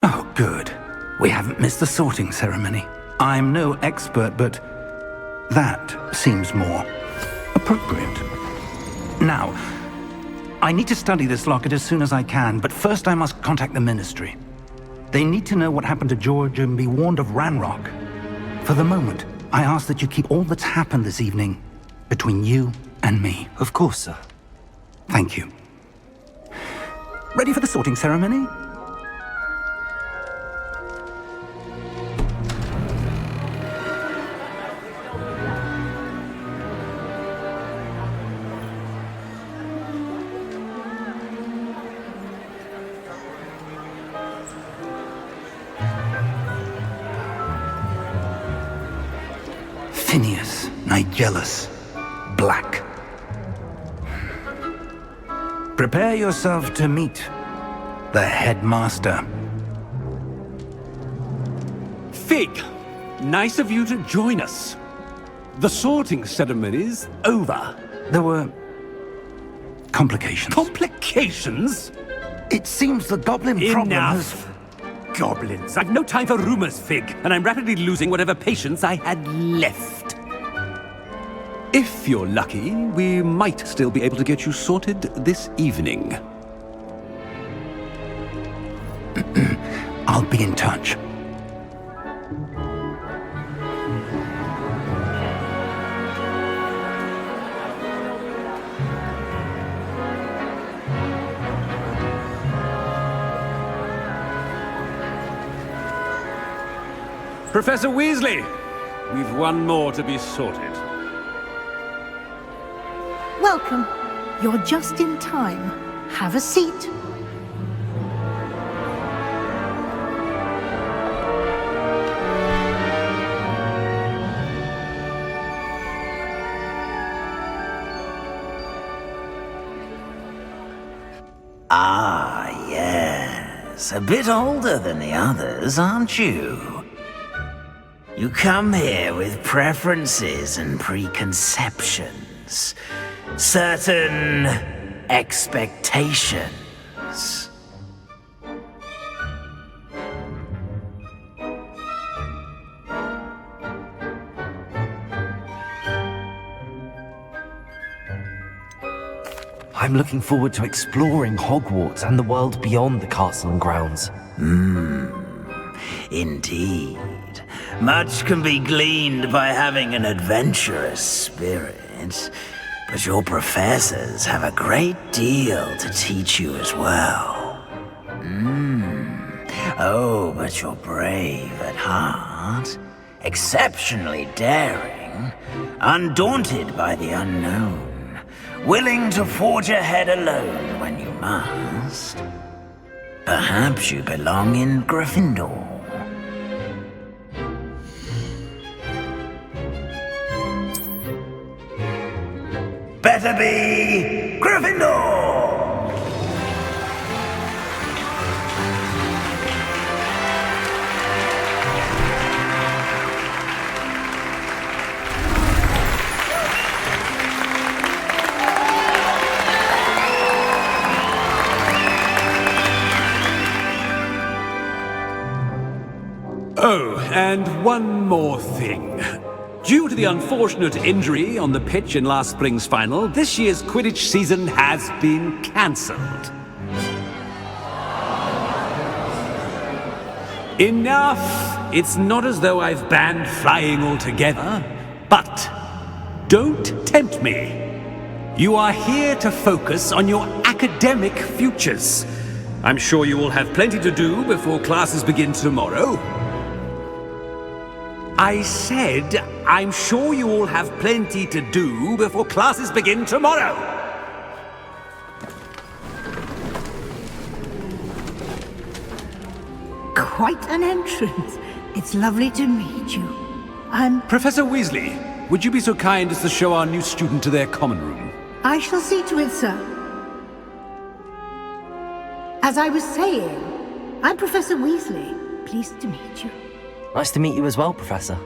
Oh, good. We haven't missed the sorting ceremony. I'm no expert, but that seems more appropriate. Now, I need to study this locket as soon as I can, but first I must contact the Ministry. They need to know what happened to George and be warned of Ranrock. For the moment, I ask that you keep all that's happened this evening between you and me. Of course, sir. Thank you. Ready for the sorting ceremony? Phineas, Nigellus, Black. Prepare yourself to meet the headmaster. Fig, nice of you to join us. The sorting ceremony's over. There were complications. Complications? It seems the goblin problem has... Enough! Goblins. I've no time for rumors, Fig, and I'm rapidly losing whatever patience I had left. If you're lucky, we might still be able to get you sorted this evening. I'll be in touch. Professor Weasley, we've one more to be sorted. Welcome. You're just in time. Have a seat. Ah, yes. A bit older than the others, aren't you? You come here with preferences and preconceptions. Certain expectations. I'm looking forward to exploring Hogwarts and the world beyond the castle and grounds. Indeed. Much can be gleaned by having an adventurous spirit, but your professors have a great deal to teach you as well. Oh, but you're brave at heart, exceptionally daring, undaunted by the unknown, willing to forge ahead alone when you must. Perhaps you belong in Gryffindor. Better be Gryffindor! Oh, and one more thing. Due to the unfortunate injury on the pitch in last spring's final, this year's Quidditch season has been cancelled. Enough! It's not as though I've banned flying altogether, but don't tempt me. You are here to focus on your academic futures. I'm sure you will have plenty to do before classes begin tomorrow. I said, I'm sure you all have plenty to do before classes begin tomorrow. Quite an entrance. It's lovely to meet you. Professor Weasley, would you be so kind as to show our new student to their common room? I shall see to it, sir. As I was saying, I'm Professor Weasley. Pleased to meet you. Nice to meet you as well, Professor.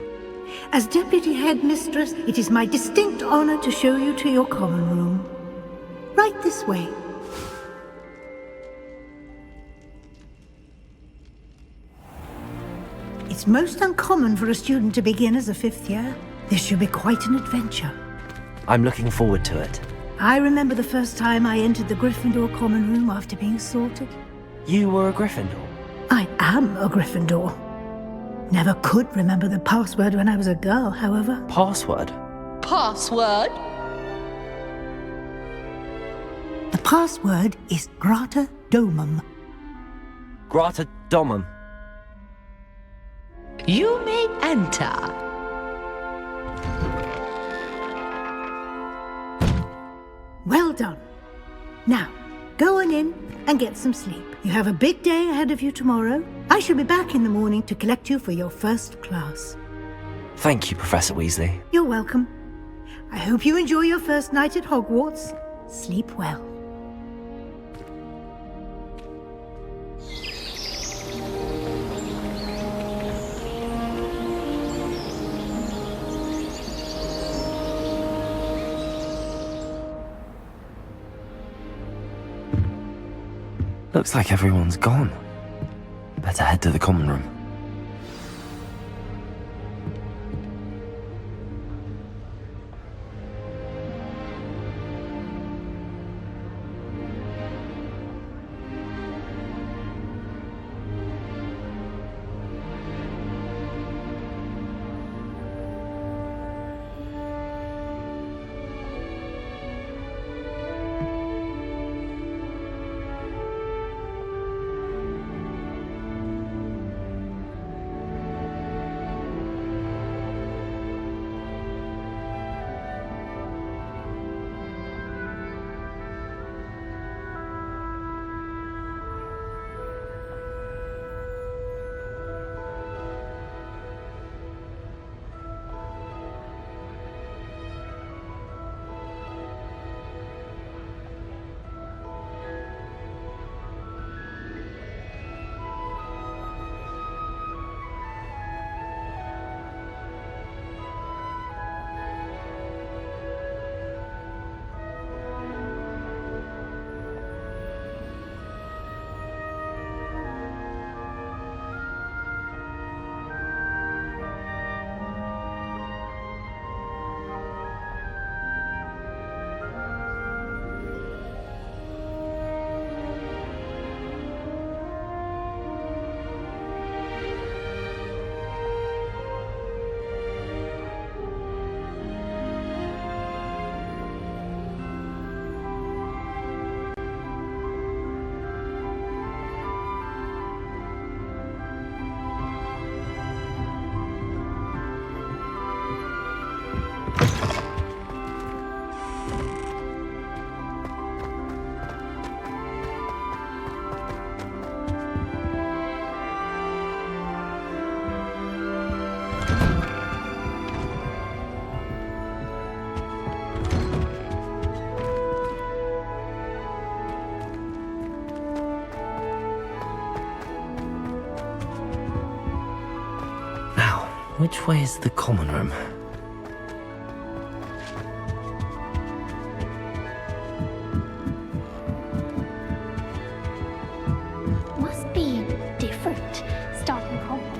As Deputy Headmistress, it is my distinct honor to show you to your common room. Right this way. It's most uncommon for a student to begin as a 5th year. This should be quite an adventure. I'm looking forward to it. I remember the first time I entered the Gryffindor common room after being sorted. You were a Gryffindor? I am a Gryffindor. Never could remember the password when I was a girl, however. Password? Password? The password is Grata Domum. Grata Domum. You may enter. Well done. Now, go on in and get some sleep. You have a big day ahead of you tomorrow. I shall be back in the morning to collect you for your first class. Thank you, Professor Weasley. You're welcome. I hope you enjoy your first night at Hogwarts. Sleep well. Looks like everyone's gone. Better head to the common room. Which way is the common room? Must be different, starting Hogwarts.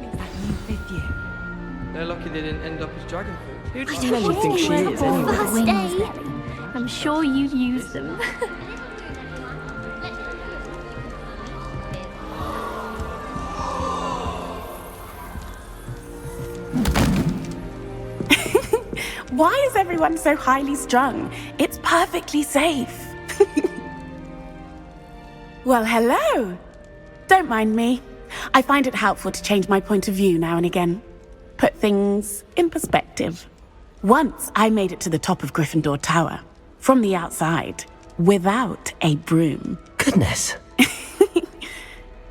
It's that new 5th year. They're lucky they didn't end up as dragon fruit. Who does Nelly think she is anyway? First day. I'm sure you use them. Why is everyone so highly strung? It's perfectly safe. Well, hello. Don't mind me. I find it helpful to change my point of view now and again. Put things in perspective. Once I made it to the top of Gryffindor Tower, from the outside, without a broom. Goodness.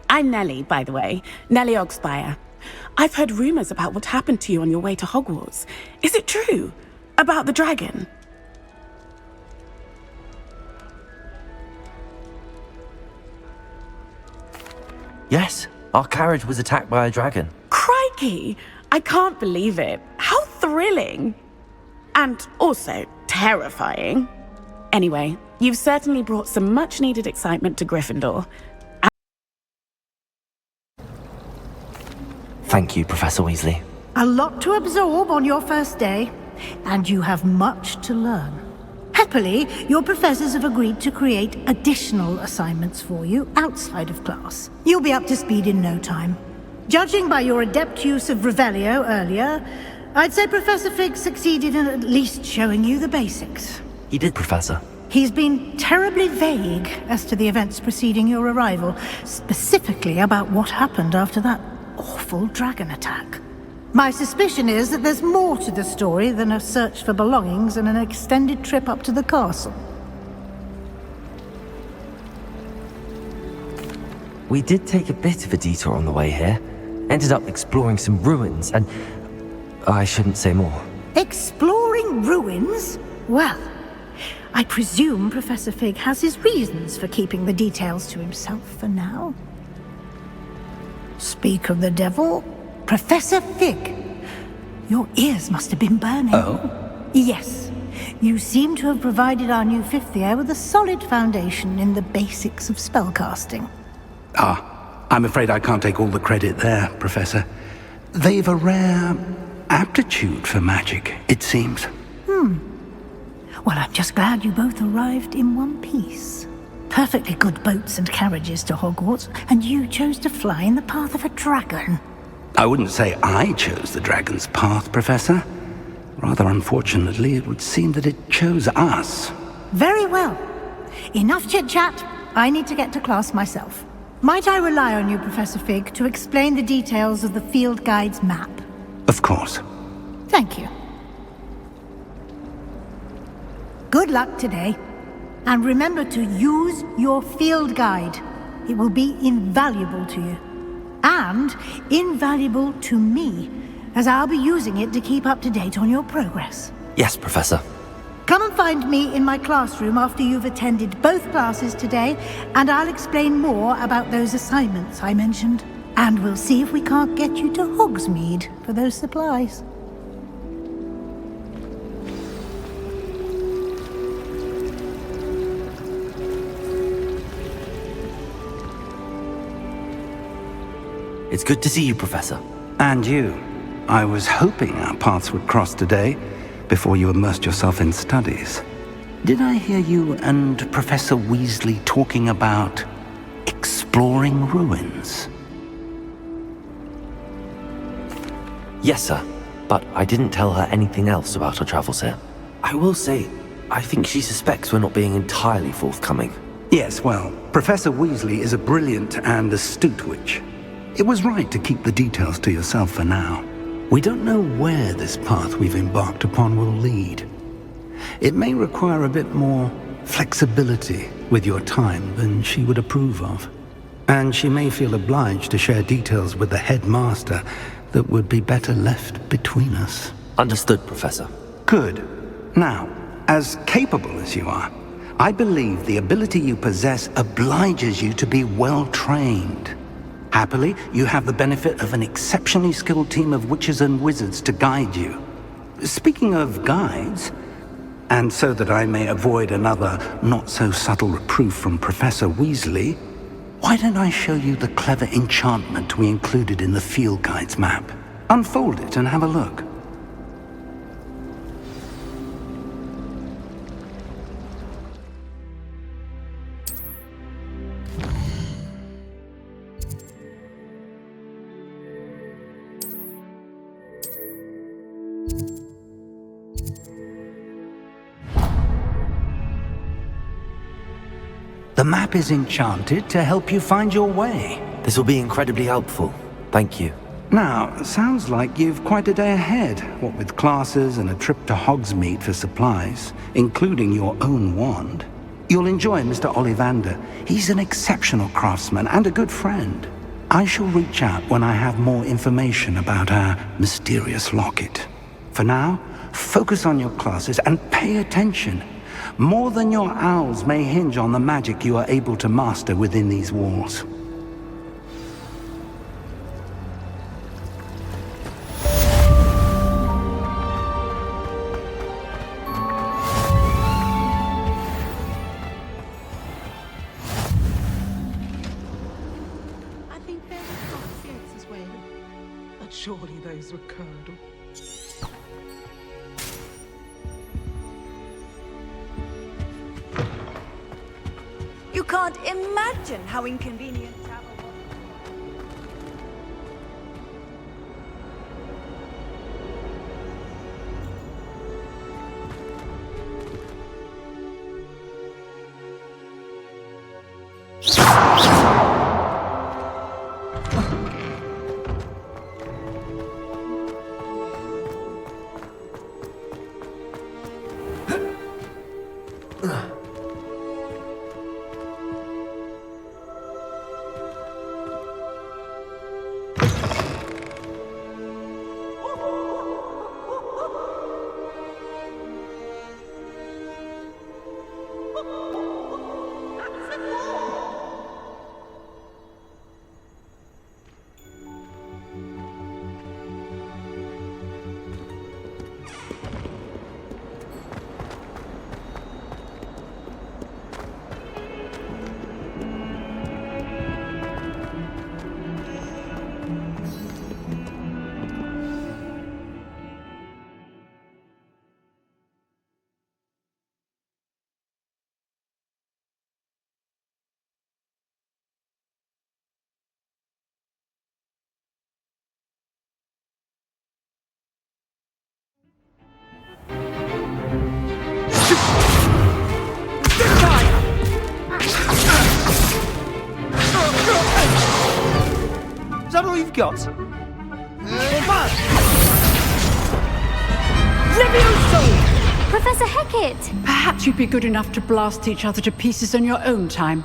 I'm Nellie, by the way. Nellie Ogspire. I've heard rumors about what happened to you on your way to Hogwarts. Is it true? About the dragon? Yes, our carriage was attacked by a dragon. Crikey! I can't believe it. How thrilling! And also terrifying. Anyway, you've certainly brought some much-needed excitement to Gryffindor. Thank you, Professor Weasley. A lot to absorb on your first day, and you have much to learn. Happily, your professors have agreed to create additional assignments for you outside of class. You'll be up to speed in no time. Judging by your adept use of Revelio earlier, I'd say Professor Fig succeeded in at least showing you the basics. He did, Professor. He's been terribly vague as to the events preceding your arrival, specifically about what happened after that awful dragon attack. My suspicion is that there's more to the story than a search for belongings and an extended trip up to the castle. We did take a bit of a detour on the way here. Ended up exploring some ruins and... I shouldn't say more. Exploring ruins? Well, I presume Professor Fig has his reasons for keeping the details to himself for now. Speak of the devil, Professor Fig. Your ears must have been burning. Oh? Yes. You seem to have provided our new fifth year with a solid foundation in the basics of spellcasting. I'm afraid I can't take all the credit there, Professor. They've a rare aptitude for magic, it seems. Well, I'm just glad you both arrived in one piece. Perfectly good boats and carriages to Hogwarts, and you chose to fly in the path of a dragon. I wouldn't say I chose the dragon's path, Professor. Rather unfortunately, it would seem that it chose us. Very well. Enough chit-chat. I need to get to class myself. Might I rely on you, Professor Fig, to explain the details of the field guide's map? Of course. Thank you. Good luck today. And remember to use your field guide. It will be invaluable to you. And invaluable to me, as I'll be using it to keep up to date on your progress. Yes, Professor. Come and find me in my classroom after you've attended both classes today, and I'll explain more about those assignments I mentioned. And we'll see if we can't get you to Hogsmeade for those supplies. It's good to see you, Professor. And you. I was hoping our paths would cross today, before you immersed yourself in studies. Did I hear you and Professor Weasley talking about exploring ruins? Yes, sir. But I didn't tell her anything else about our travels here. I will say, I think she suspects we're not being entirely forthcoming. Yes, well, Professor Weasley is a brilliant and astute witch. It was right to keep the details to yourself for now. We don't know where this path we've embarked upon will lead. It may require a bit more flexibility with your time than she would approve of. And she may feel obliged to share details with the headmaster that would be better left between us. Understood, Professor. Good. Now, as capable as you are, I believe the ability you possess obliges you to be well trained. Happily, you have the benefit of an exceptionally skilled team of witches and wizards to guide you. Speaking of guides, and so that I may avoid another not-so-subtle reproof from Professor Weasley, why don't I show you the clever enchantment we included in the field guide's map? Unfold it and have a look. The map is enchanted to help you find your way. This will be incredibly helpful. Thank you. Now, sounds like you've quite a day ahead, what with classes and a trip to Hogsmeade for supplies, including your own wand. You'll enjoy Mr. Ollivander. He's an exceptional craftsman and a good friend. I shall reach out when I have more information about our mysterious locket. For now, focus on your classes and pay attention. More than your owls may hinge on the magic you are able to master within these walls. I think there was confidence as well. But Surely those were curdle. You can't imagine how inconvenient travel was. Is that all you've got? Professor Hecat! Perhaps you'd be good enough to blast each other to pieces on your own time.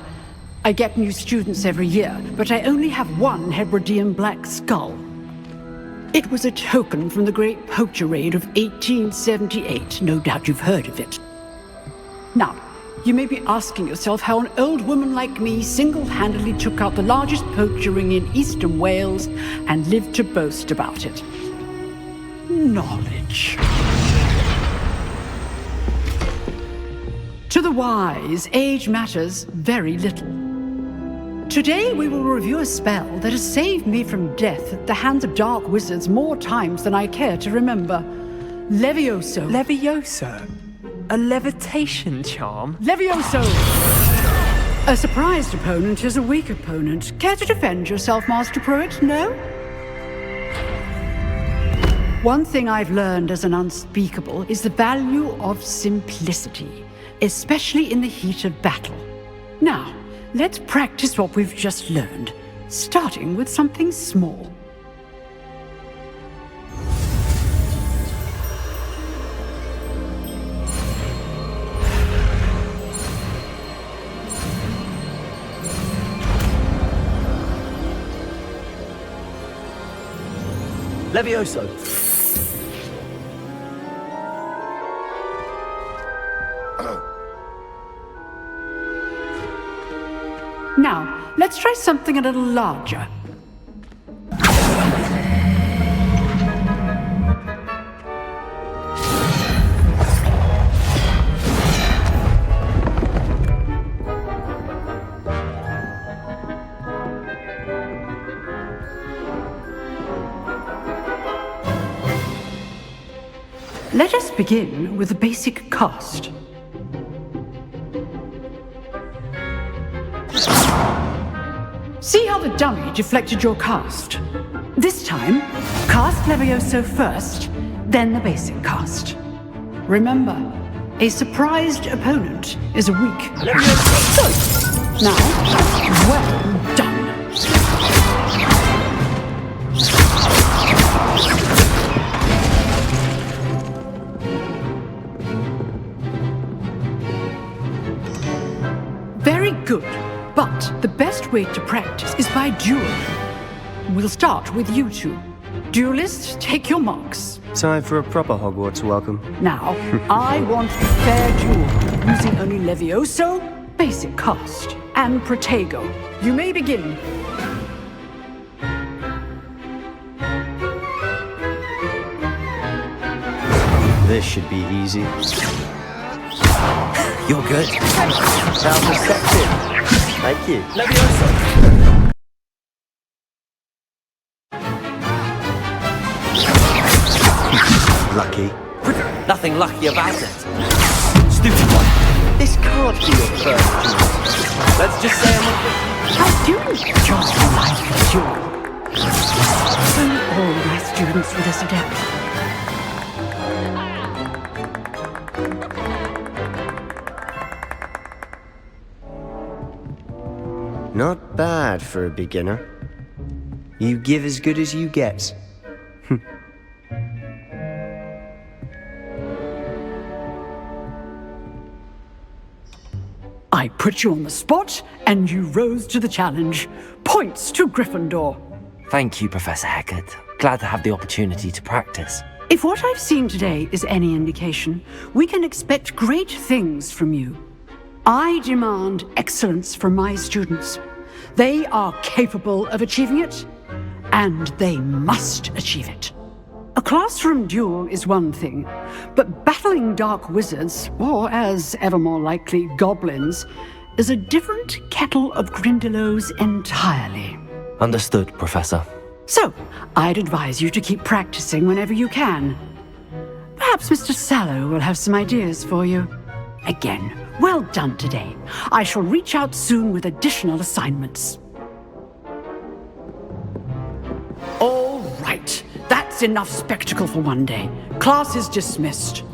I get new students every year, but I only have one Hebridean black skull. It was a token from the Great Poacher Raid of 1878. No doubt you've heard of it. Now, you may be asking yourself how an old woman like me single-handedly took out the largest poacher ring in eastern Wales and lived to boast about it. Knowledge. To the wise, age matters very little. Today we will review a spell that has saved me from death at the hands of dark wizards more times than I care to remember. Levioso. Levioso? A levitation charm? Levioso! A surprised opponent is a weak opponent. Care to defend yourself, Master Pruitt? No? One thing I've learned as an unspeakable is the value of simplicity, especially in the heat of battle. Now, let's practice what we've just learned, starting with something small. Levioso. Now, let's try something a little larger. Let us begin with the basic cast. See how the dummy deflected your cast? This time, cast Levioso first, then the basic cast. Remember, a surprised opponent is a weak Levioso. Now, well done. Very good. But the best way to practice is by dueling. We'll start with you two. Duelists, take your marks. Time for a proper Hogwarts welcome. Now, I want a fair duel, using only Levioso, basic cast, and Protego. You may begin. This should be easy. You're good. How perceptive. Thank you. Levioso. lucky. Nothing lucky about it. Stupid one. This can't be your first duel. Let's just say I'm I do enjoy life as duel. All my students were this adept. Not bad for a beginner. You give as good as you get. I put you on the spot, and you rose to the challenge. Points to Gryffindor. Thank you, Professor Hecat. Glad to have the opportunity to practice. If what I've seen today is any indication, we can expect great things from you. I demand excellence from my students. They are capable of achieving it, and they must achieve it. A classroom duel is one thing, but battling dark wizards, or as ever more likely, goblins, is a different kettle of Grindylows entirely. Understood, Professor. So, I'd advise you to keep practicing whenever you can. Perhaps Mr. Sallow will have some ideas for you. Again, well done today. I shall reach out soon with additional assignments. All right. That's enough spectacle for one day. Class is dismissed.